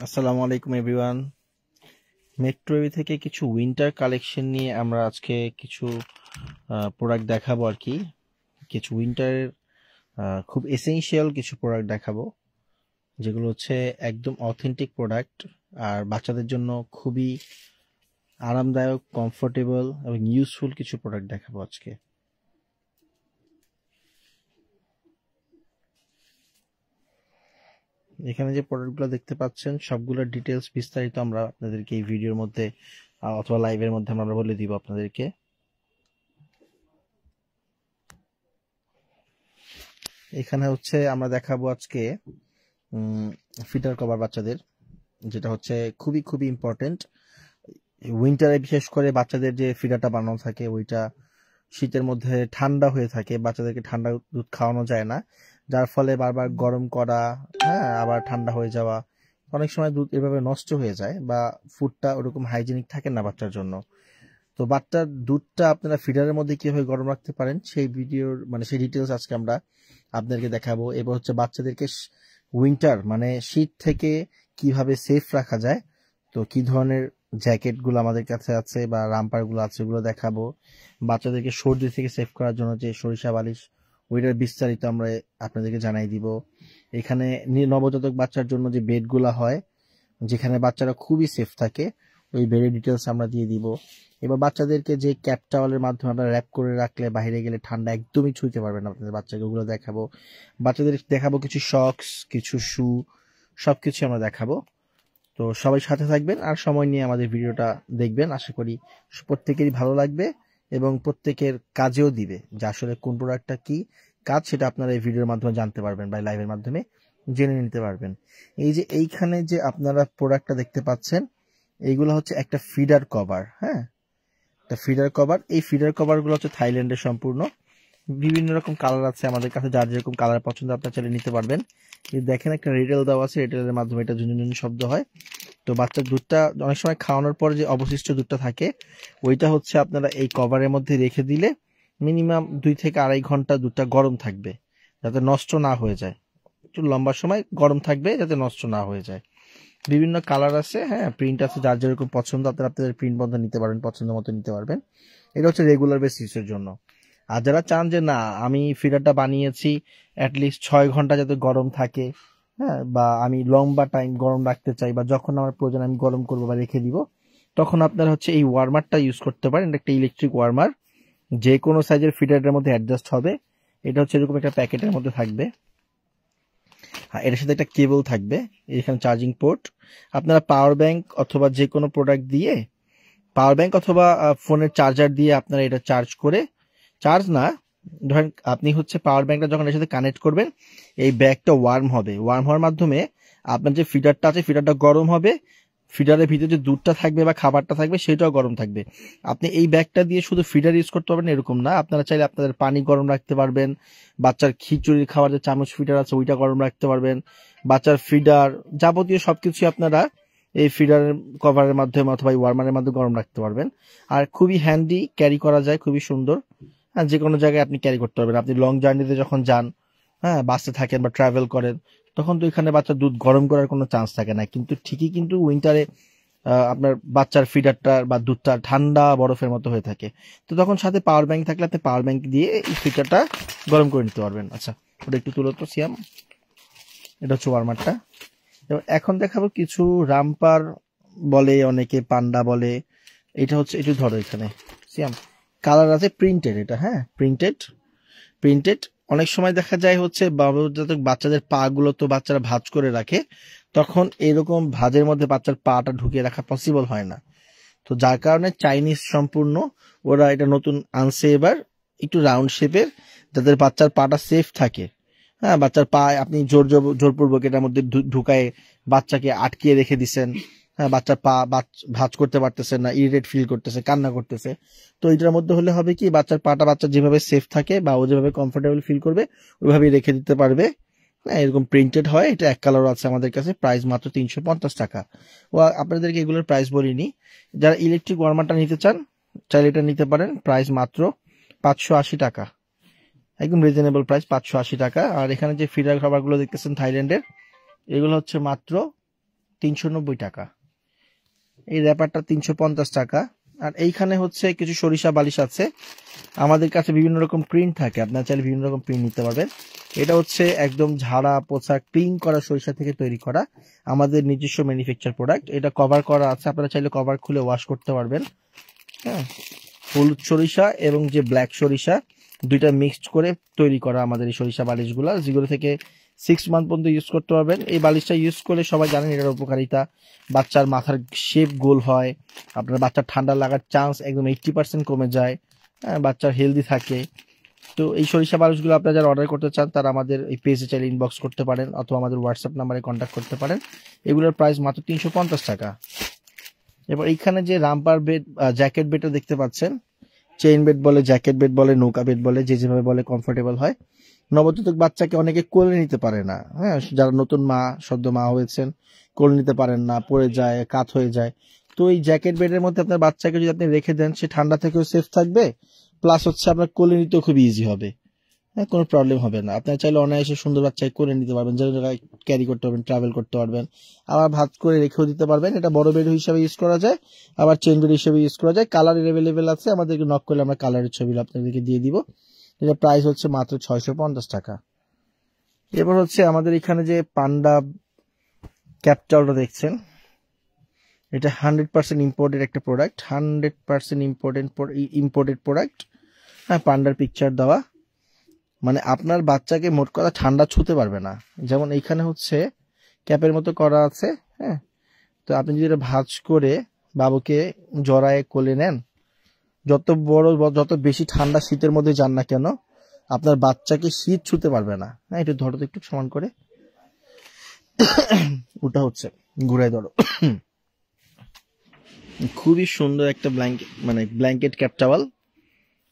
আসসালামু আলাইকুম everyone. Metro AV থেকে কিছু উইন্টার কালেকশন নিয়ে আমরা আজকে কিছু প্রোডাক্ট দেখাবো আর কি। কিছু উইন্টারের খুব এসেনশিয়াল কিছু প্রোডাক্ট দেখাবো, যেগুলো হচ্ছে একদম অথেন্টিক প্রোডাক্ট আর বাচ্চাদের জন্য খুবই আরামদায়ক, কমফোর্টেবল এবং ইউজফুল কিছু প্রোডাক্ট দেখাবো আজকে। এখানে যে প্রোডাক্টগুলো দেখতে পাচ্ছেন সবগুলোর ডিটেলস বিস্তারিত আমরা আপনাদেরকে এই ভিডিওর মধ্যে অথবা লাইভের মধ্যে আমরা বলে দিব আপনাদেরকে। এখানে হচ্ছে আমরা দেখাবো আজকে ফিটার কভার বাচ্চাদের, যেটা হচ্ছে খুবই খুবই ইম্পর্টেন্ট। উইন্টারে বিশেষ করে বাচ্চাদের যে ফিডারটা বানানো থাকে ওইটা শীতের মধ্যে ঠান্ডা হয়ে থাকে, বাচ্চাদেরকে ঠান্ডা দুধ খাওয়ানো যায় না, যার ফলে বারবার গরম করা, হ্যাঁ আবার ঠান্ডা হয়ে যাওয়া, অনেক সময় দুধ এভাবে নষ্ট হয়ে যায় বা ফুডটা ওরকম হাইজেনিক থাকে না বাচ্চার জন্য। তো বাচ্চার দুধটা আপনারা ফিডারের মধ্যে কিভাবে গরম রাখতে পারেন সেই ভিডিওর সেই ডিটেলস আজকে আমরা আপনাদেরকে দেখাবো। এবার হচ্ছে বাচ্চাদেরকে উইন্টার শীত থেকে কিভাবে সেফ রাখা যায়, তো কি ধরনের জ্যাকেটগুলো আমাদের কাছে আছে বা রামপারগুলো আছে ওগুলো দেখাবো। বাচ্চাদেরকে সর্দি থেকে সেভ করার জন্য যে সরিষা বালিশ, ওইটার বিস্তারিত আমরা আপনাদেরকে জানাই দিব। এখানে নবজাতক বাচ্চার জন্য যে বেডগুলো হয় যেখানে বাচ্চারা খুবই সেফ থাকে, ওই বেডের ডিটেলস আমরা দিয়ে দিব। এবার বাচ্চাদেরকে যে ক্যাপ টাওয়ালের মাধ্যমে আমরা র্যাপ করে রাখলে বাইরে গেলে ঠান্ডা একদমই ছুঁতে পারবেন আপনাদের বাচ্চাকে, ওগুলো দেখাবো। বাচ্চাদের দেখাবো কিছু শক্স, কিছু শু, সবকিছু আমরা দেখাবো। তো সবাই সাথে থাকবেন আর সময় নিয়ে আমাদের ভিডিওটা দেখবেন। আশা করি প্রত্যেকেরই ভালো লাগবে এবং প্রত্যেকের কাজেও দিবে, যে আসলে কোন প্রোডাক্টটা কি কাজ সেটা আপনারা এই ভিডিওর মাধ্যমে জানতে পারবেন বা লাইভের মাধ্যমে জেনে নিতে পারবেন। এই যে এইখানে যে আপনারা প্রোডাক্টটা দেখতে পাচ্ছেন এইগুলো হচ্ছে একটা ফিডার কভার, হ্যাঁ একটা ফিডার কভার। এই ফিডার কভারগুলো হচ্ছে থাইল্যান্ডের সম্পূর্ণ, বিভিন্ন রকম কালার আছে আমাদের কাছে, যার যেরকম কালার পছন্দ আপনারা চাইলে নিতে পারবেন। দেখেন একটা রিটেল দেওয়া আছে, রিটেলের মাধ্যমে এটা ঝুনঝুন শব্দ হয়। তো বাচ্চার দুধটা অনেক সময় খাওয়ানোর পর যে অবশিষ্ট দুধটা থাকে ওইটা হচ্ছে আপনারা এই কভারের মধ্যে রেখে দিলে মিনিমাম 2 থেকে 2.5 ঘন্টা দুধটা গরম থাকবে, যাতে নষ্ট না হয়ে যায়। একটু লম্বা সময় গরম থাকবে যাতে নষ্ট না হয়ে যায়। বিভিন্ন কালার আছে, হ্যাঁ প্রিন্ট আছে, যার যেরকম পছন্দ আপনারা আপনাদের প্রিন্ট বন্ধ নিতে পারবেন, পছন্দ মতো নিতে পারবেন। এটা হচ্ছে রেগুলার বেসিসের জন্য। আর যারা চান যে না আমি ফিডারটা বানিয়েছি অ্যাটলিস্ট 6 ঘন্টা যাতে গরম থাকে, হ্যাঁ বা আমি লম্বা টাইম গরম রাখতে চাই বা যখন আমার প্রয়োজন আমি গরম করবো বা রেখে দিব, তখন আপনারা হচ্ছে এই ওয়ার্মারটা ইউজ করতে পারেন। এটা একটা ইলেকট্রিক ওয়ার্মার, যে কোনো সাইজের ফিডারের মধ্যে অ্যাডজাস্ট হবে। এটা হচ্ছে এরকম একটা প্যাকেটের মধ্যে থাকবে, হ্যাঁ এটার সাথে একটা কেবল থাকবে, এখানে চার্জিং পোর্ট। আপনারা পাওয়ার ব্যাংক অথবা যে কোনো প্রোডাক্ট দিয়ে, পাওয়ার ব্যাংক অথবা ফোনের চার্জার দিয়ে আপনারা এটা চার্জ করে, চার্জ না ধরেন আপনি হচ্ছে পাওয়ার ব্যাংকটা যখন এর সাথে কানেক্ট করবেন এই ব্যাগটা ওয়ার্ম হবে, ওয়ার্ম হওয়ার মাধ্যমে আপনার যে ফিডারটা আছে ফিডারটা গরম হবে, ফিডারের ভিতরে যে দুধটা থাকবে বা খাবারটা থাকবে সেটাও গরম থাকবে। আপনি এই ব্যাগটা দিয়ে শুধু ফিডার ইউজ করতে পারবেন এরকম না, আপনারা চাইলে আপনাদের পানি গরম রাখতে পারবেন, বাচ্চার খিচুড়ি খাওয়ার যে চামচ ফিডার আছে ওইটা গরম রাখতে পারবেন, বাচ্চার ফিডার যাবতীয় সবকিছু আপনারা এই ফিডারের কভারের মাধ্যমে অথবা ওয়ার্মারের মাধ্যমে গরম রাখতে পারবেন। আর খুবই হ্যান্ডি, ক্যারি করা যায়, খুবই সুন্দর। হ্যাঁ যে কোনো জায়গায় আপনি ক্যারি করতে পারবেন। আপনি লং জার্নিতে যখন যান, হ্যাঁ বাসে থাকেন বা ট্রাভেল করেন, তখন তো এখানে বাচ্চার দুধ গরম করার কোনো চান্স থাকে না, কিন্তু ঠিকই কিন্তু উইন্টারে আপনার বাচ্চার ফিডারটা বা দুধটা ঠান্ডা বরফের মতো হয়ে থাকে। তো তখন সাথে পাওয়ার ব্যাংক থাকলে আপনি পাওয়ার ব্যাংক দিয়ে এই ফিডারটা গরম করে নিতে পারবেন। আচ্ছা ওটা একটু তুলো তো সিয়াম, এটা হচ্ছে ওয়ার্মারটা। এবং এখন দেখাবো কিছু রামপার বলে, অনেকে পান্ডা বলে। এটা হচ্ছে একটু ধরো এখানে সিয়াম, কালার আছে প্রিন্টেড, এটা হ্যাঁ প্রিন্টেড। প্রিন্টেড অনেক সময় দেখা যায় হচ্ছে বাচ্চাদের পা গুলো তো বাচ্চারা ভাঁজ করে রাখে, তখন এরকম ভাঁজের মধ্যে বাচ্চার পাটা ঢুকিয়ে রাখা পসিবল হয় না। তো যার কারণে চাইনিজ সম্পূর্ণ ওরা এটা নতুন আনছে এবার, একটু রাউন্ড শেপের, যাদের বাচ্চার পাটা সেফ থাকে। হ্যাঁ বাচ্চার পা আপনি জোরপূর্বক এটার মধ্যে ঢুকায় বাচ্চাকে আটকিয়ে রেখে দিচ্ছেন, হ্যাঁ বাচ্চার পা ভাঁজ করতে পারতেছে না, ইরিটেট ফিল করতেছে, কান্না করতেছে। তো এটার মধ্যে হলে হবে কি বাচ্চার পাটা বাচ্চা যেভাবে সেফ থাকে বা ও যেভাবে কমফোর্টেবল ফিল করবে ওইভাবেই রেখে দিতে পারবে। হ্যাঁ এরকম প্রিন্টেড হয়, এটা এক কালার আছে আমাদের কাছে, প্রাইস মাত্র 350 টাকা। ও আপনাদেরকে এগুলোর প্রাইস বলিনি। যারা ইলেকট্রিক ওয়ার্মারটা নিতে চান চাইলে এটা নিতে পারেন, প্রাইস মাত্র 580 টাকা, একদম রিজনেবল প্রাইস 580 টাকা। আর এখানে যে ফিডার খাবারগুলো দেখতেছেন থাইল্যান্ডের, এগুলো হচ্ছে মাত্র 390 টাকা, এই র্যাপারটা 350 টাকা। আর এইখানে হচ্ছে কিছু সরিষা বালিশ আছে, আমাদের কাছে বিভিন্ন রকম প্রিন্ট থাকে, আপনারা চাইলে বিভিন্ন রকম প্রিন্ট নিতে পারবেন। এটা হচ্ছে একদম ঝাড়া পোছা ক্লিন করা সরিষা থেকে তৈরি করা, আমাদের নিজস্ব ম্যানুফ্যাকচার প্রোডাক্ট। এটা কভার করা আছে, আপনারা চাইলে কভার খুলে ওয়াশ করতে পারবেন। হ্যাঁ, হলুদ সরিষা এবং যে ব্ল্যাক সরিষা দুইটা মিক্সড করে তৈরি করা আমাদের এই সরিষা বালিশগুলো, যেগুলো থেকে 6 মান্থ পর্যন্ত ইউজ করতে পারবেন। এই বালিশটা ইউজ করলে সবাই জানেন এটার উপকারিতা, বাচ্চার মাথার শেপ গোল হয়, আপনার বাচ্চার ঠান্ডা লাগার চান্স একদম 80% কমে যায়, বাচ্চার হেলদি থাকে। তো এই সরিষা বালিশগুলো আপনারা যারা অর্ডার করতে চান তারা আমাদের এই পেজে চাইলে ইনবক্স করতে পারেন অথবা আমাদের হোয়াটসঅ্যাপ নাম্বারে কন্ট্যাক্ট করতে পারেন। এগুলোর প্রাইস মাত্র 350 টাকা। এবার এইখানে যে রামপার বেড, জ্যাকেট বেডটা দেখতে পাচ্ছেন, চেইন বেড বলে, জ্যাকেট বেড বলে, নৌকা বেড বলে, যে যেভাবে বলে কমফোর্টেবল হয়। নবজাতক বাচ্চাকে অনেকে কোলে নিতে পারে না, হ্যাঁ, যারা নতুন মা সদ্য মা হয়েছেন কোলে নিতে পারেন না, পড়ে যায়, কাত হয়ে যায়। তো এই জ্যাকেট বেডের মধ্যে আপনার বাচ্চাকে যদি আপনি রেখে দেন, সে ঠান্ডা থেকেও সেফ থাকবে, প্লাস হচ্ছে আপনার কোলে নিতেও খুব ইজি হবে, হ্যাঁ, কোনো প্রবলেম হবে না। আপনার চাইলে অনায়াসে সুন্দর বাচ্চাকে কোলে নিতে পারবেন, যে জায়গায় ক্যারি করতে পারবেন, ট্রাভেল করতে পারবেন, আবার ভাত করে রেখেও দিতে পারবেন। এটা বড় বেড হিসাবে ইউজ করা যায়, আবার চেইন বেড হিসেবে ইউজ করা যায়। কালার অ্যাভেলেবেল আছে, আমাদেরকে নক করলে আমরা কালারের ছবি আপনাদেরকে দিয়ে দিব। এটা প্রাইস হচ্ছে মাত্র 650 টাকা। এবার হচ্ছে আমাদের এখানে যে পান্ডা ক্যাপটালটা দেখছেন, এটা 100% ইম্পোর্টেড একটা প্রোডাক্ট, 100% ইম্পোর্টেড প্রোডাক্ট। হ্যাঁ, পান্ডার পিকচার দেওয়া, মানে আপনার বাচ্চাকে মোট কথা ঠান্ডা ছুতে পারবে না। যেমন এইখানে হচ্ছে ক্যাপের মতো করা আছে, হ্যাঁ, তো আপনি যদি এটা ভাঁজ করে বাবুকে জড়ায় কোলে নেন, যত বেশি ঠান্ডা শীতের মধ্যে যান না কেন, আপনার বাচ্চাকে শীত ছুতে পারবে না। হ্যাঁ, একটু ধরো তো, একটু সমান করে, ওটা হচ্ছে ঘুরাই ধরো। খুবই সুন্দর একটা ব্ল্যাঙ্কেট, মানে ব্ল্যাঙ্কেট ক্যাপ টাওয়াল,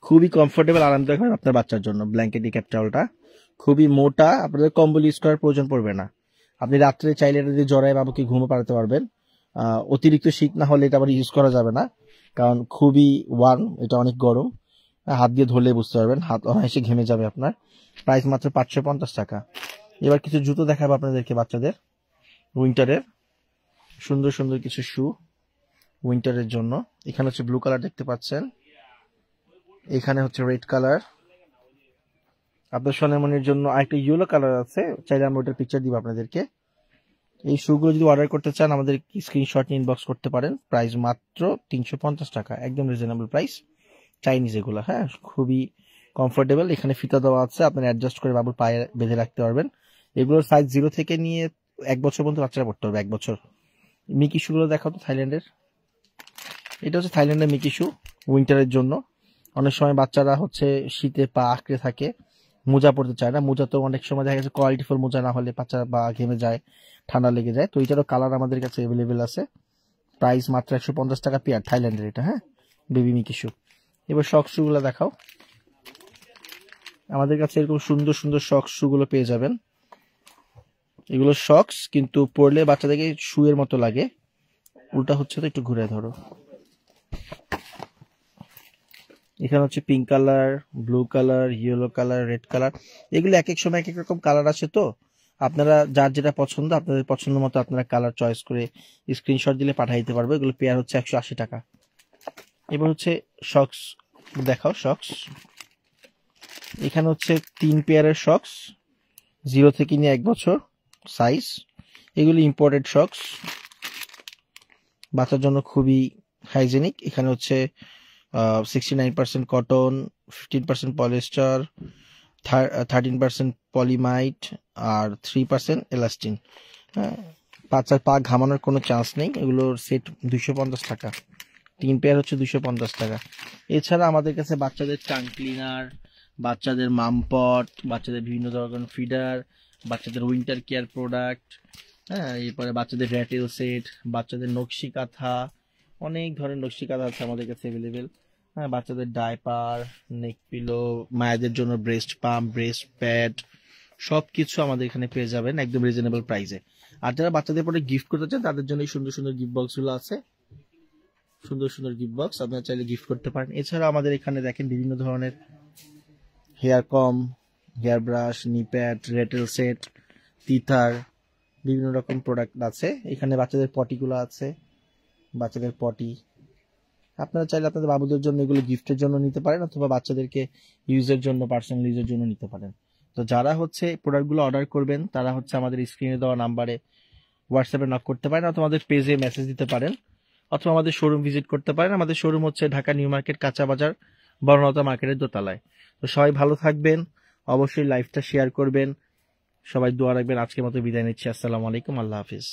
খুবই কমফোর্টেবল, আরামদায়ক হয় আপনার বাচ্চার জন্য। ব্ল্যাঙ্কেট ক্যাপ টাওয়ালটা খুবই মোটা, আপনাদের কম্বল ইউজ করার প্রয়োজন পড়বে না। আপনি রাত্রে চাইলে এটা দিয়ে জড়ায় বাবুকে ঘুমো পাড়াতে পারবেন। অতিরিক্ত শীত না হলে এটা আবার ইউজ করা যাবে না, কারণ খুবই ওয়ার্ম, এটা অনেক গরম, হাত দিয়ে ধরলে বুঝতে পারবেন, হাত অনায়াসে ঘেমে যাবে আপনার। প্রাইস মাত্র 550 টাকা। এবার কিছু জুতো দেখাবো আপনাদেরকে বাচ্চাদের, উইন্টারের সুন্দর সুন্দর কিছু শু উইন্টারের জন্য। এখানে হচ্ছে ব্লু কালার দেখতে পাচ্ছেন, এখানে হচ্ছে রেড কালার, আপনার সোনামণির জন্য আরেকটা ইয়েলো কালার আছে, চাইলে আমরা ওটার পিকচার দিব আপনাদেরকে। এই শুগুলো যদি অর্ডার করতে চান আমাদের স্ক্রিনশট নিয়ে ইনবক্স করতে পারেন। প্রাইস মাত্র 350 টাকা, একদম রিজনেবল প্রাইস। চাইনিজ এগুলো, হ্যাঁ, খুবই কমফোর্টেবল। এখানে ফিতা দেওয়া আছে, আপনারা অ্যাডজাস্ট করে বাবুর পায়ে বেঁধে রাখতে পারবেন। এগুলোর সাইজ 0 থেকে নিয়ে 1 বছর পর্যন্ত বাচ্চারা পড়তে পারবে, 1 বছর। মিকি শুগুলো দেখাও তো থাইল্যান্ডের, এটা হচ্ছে থাইল্যান্ডের মিকি শু, উইন্টারের জন্য। অনেক সময় বাচ্চারা হচ্ছে শীতে পা আঁকড়ে থাকে, মোজা পড়তে চায় না, মোজা তো অনেক সময় দেখা গেছে কোয়ালিটিফুল মোজা না হলে বাচ্চারা বা ঘেমে যায়, ঠান্ডা লেগে যায়। তো এইটারও কালার আমাদের কাছে অ্যাভেলেবেল আছে। প্রাইস মাত্র 150 টাকা পেয়ার, থাইল্যান্ডের এটা, হ্যাঁ, বেবি মিকি শু। এবার শক শুগুলো দেখাও, আমাদের কাছে এরকম সুন্দর সুন্দর শক শুগুলো পেয়ে যাবেন। এগুলো শক্স, কিন্তু পরলে বাচ্চাদেরকে শুয়ের মতো লাগে। উল্টা হচ্ছে তো, একটু ঘুরে ধরো। এখানে হচ্ছে pink colour, blue colour, yellow colour, red colour, এগুলো এক এক সময় এক এক রকম কালার আছে। তো আপনারা যার যেটা পছন্দ, আপনাদের পছন্দ মতো আপনারা কালার চয়েস করে স্ক্রিনশট দিলে পাঠিয়ে দিতে পারবো। এগুলো পেয়ার হচ্ছে 180 টাকা। এবার হচ্ছে শক্স দেখাও, শক্স এখানে হচ্ছে 3 পেয়ারের শক্স, 0 থেকে নিয়ে 1 বছর সাইজ। এগুলি ইম্পোর্টেড শক্স, বাচ্চার জন্য খুবই হাইজেনিক। এখানে হচ্ছে 69% কটন, 15% পলিস্টার, 13% পলিমাইট আর 3% এলাস্টিন। হ্যাঁ, বাচ্চার পা ঘামানোর কোনো চান্স নেই। এগুলোর সেট 250 টাকা, 3 পেয়ার হচ্ছে 250 টাকা। এছাড়া আমাদের কাছে বাচ্চাদের টাং ক্লিনার, বাচ্চাদের মামপট, বাচ্চাদের বিভিন্ন ধরনের ফিডার, বাচ্চাদের উইন্টার কেয়ার প্রোডাক্ট, হ্যাঁ, এরপরে বাচ্চাদের র্যাটেল সেট, বাচ্চাদের নকশি কাঁথা, অনেক ধরনের নকশি কাঁথা আছে আমাদের কাছে অ্যাভেলেবেল। হ্যাঁ, বাচ্চাদের ডাইপার, নেক পিলো, মায়েদের জন্য ব্রেস্ট পাম্প, ব্রেস্ট প্যাড, সবকিছু আমাদের এখানে পেয়ে যাবেন একদম রিজনেবল প্রাইসে। আর যারা বাচ্চাদের পরে গিফট করতে চান তাদের জন্য এই সুন্দর সুন্দর গিফট বক্স গুলো আছে, সুন্দর সুন্দর গিফট বক্স আপনারা চাইলে গিফট করতে পারেন। এছাড়া আমাদের এখানে দেখেন বিভিন্ন ধরনের হেয়ার কম, হেয়ার ব্রাশ, নি প্যাড, রেটেল সেট, তিথার, বিভিন্ন রকম প্রোডাক্ট আছে। এখানে বাচ্চাদের পটিগুলো আছে, বাচ্চাদের পটি। আপনারা চাইলে আপনাদের বাবুদের জন্য এগুলো গিফটের জন্য নিতে পারেন, অথবা বাচ্চাদেরকে ইউজের জন্য, পার্সোনাল ইউজের জন্য নিতে পারেন। তো যারা হচ্ছে প্রোডাক্টগুলো অর্ডার করবেন তারা হচ্ছে আমাদের স্ক্রিনে দেওয়া নাম্বারে হোয়াটসঅ্যাপে নক করতে পারেন, অথবা আমাদের পেজে মেসেজ দিতে পারেন, অথবা আমাদের শোরুম ভিজিট করতে পারেন। আমাদের শোরুম হচ্ছে ঢাকা নিউ মার্কেট, কাঁচা বাজার, বর্ণলতা মার্কেটের দোতলায়। তো সবাই ভালো থাকবেন, অবশ্যই লাইভটা শেয়ার করবেন, সবাই দোয়া রাখবেন। আজকের মতো বিদায় নিচ্ছি। আসসালামু আলাইকুম, আল্লাহ হাফিজ।